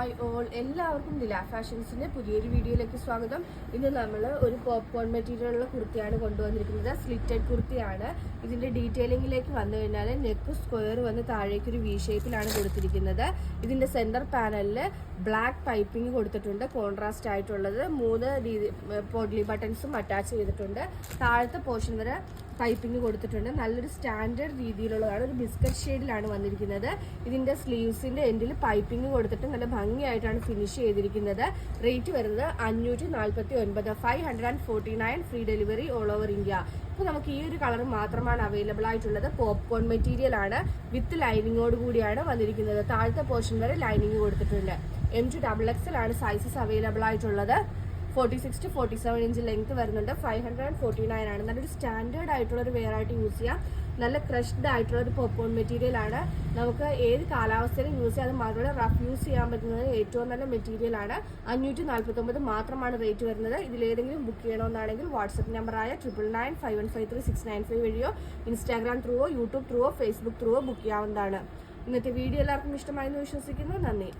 Hi all, എല്ലാവർക്കും ദില ഫാഷൻസിൻ്റെ പുതിയൊരു വീഡിയോയിലേക്ക് സ്വാഗതം. ഇന്ന് നമ്മൾ ഒരു പോപ്കോൺ മെറ്റീരിയലുള്ള കുർത്തിയാണ് കൊണ്ടുവന്നിരിക്കുന്നത്. സ്ലിറ്റഡ് കുർത്തിയാണ്. ഇതിൻ്റെ ഡീറ്റെയിലിങ്ങിലേക്ക് വന്നു കഴിഞ്ഞാൽ നെക്ക് സ്ക്വയർ വന്ന് താഴേക്കൊരു വി ഷേപ്പിലാണ് കൊടുത്തിരിക്കുന്നത്. ഇതിൻ്റെ സെൻറ്റർ പാനലിൽ ബ്ലാക്ക് പൈപ്പിംഗ് കൊടുത്തിട്ടുണ്ട്, കോൺട്രാസ്റ്റ് ആയിട്ടുള്ളത്. 3 പോഡ്ലി ബട്ടൺസും അറ്റാച്ച് ചെയ്തിട്ടുണ്ട്. താഴത്തെ പോർഷൻ വരെ പൈപ്പിംഗ് കൊടുത്തിട്ടുണ്ട്. നല്ലൊരു സ്റ്റാൻഡേർഡ് രീതിയിലുള്ളതാണ്. ഒരു ബിസ്ക്കറ്റ് ഷെയ്ഡിലാണ് വന്നിരിക്കുന്നത്. ഇതിൻ്റെ സ്ലീവ്സിൻ്റെ എൻഡിൽ പൈപ്പിംഗ് കൊടുത്തിട്ട് നല്ല ഭംഗിയായിട്ടാണ് ഫിനിഷ് ചെയ്തിരിക്കുന്നത്. റേറ്റ് വരുന്നത് 549, 549, free delivery all over India. ഇപ്പോൾ നമുക്ക് ഈ ഒരു കളർ മാത്രമാണ് അവൈലബിൾ ആയിട്ടുള്ളത്. പോപ്കോൺ മെറ്റീരിയൽ ആണ്, വിത്ത് ലൈനിങ്ങോട് കൂടിയാണ് വന്നിരിക്കുന്നത്. താഴത്തെ പോർഷൻ വരെ ലൈനിങ് കൊടുത്തിട്ടുണ്ട്. M2XXL ആണ് സൈസസ് അവൈലബിൾ ആയിട്ടുള്ളത്. 46 to 47 ഇഞ്ച് ലെങ്ത് വരുന്നുണ്ട്. 549 ആണ്. നല്ലൊരു സ്റ്റാൻഡേർഡ് ആയിട്ടുള്ള ഒരു വെയർ ആയിട്ട് യൂസ് ചെയ്യാം. നല്ല ക്രഷ്ഡ് ആയിട്ടുള്ള ഒരു പോപ്കോൺ മെറ്റീരിയൽ ആണ്. നമുക്ക് ഏത് കാലാവസ്ഥയിലും യൂസ് ചെയ്യാം. അത് മാത്രമല്ല റഫ് യൂസ് ചെയ്യാൻ പറ്റുന്നത് ഏറ്റവും നല്ല മെറ്റീരിയൽ ആണ്. 549 മാത്രമാണ് റേറ്റ് വരുന്നത്. ഇതിലേതെങ്കിലും ബുക്ക് ചെയ്യണമെന്നാണെങ്കിൽ വാട്സപ്പ് നമ്പറായ 9995153695 വഴിയോ ഇൻസ്റ്റാഗ്രാം ത്രൂവോ യൂട്യൂബ് ത്രൂവോ ഫേസ്ബുക്ക് ത്രൂവോ ബുക്ക് ചെയ്യാവുന്നതാണ്. ഇന്നത്തെ വീഡിയോ എല്ലാവർക്കും ഇഷ്ടമായെന്ന് വിശ്വസിക്കുന്നു. നന്ദി.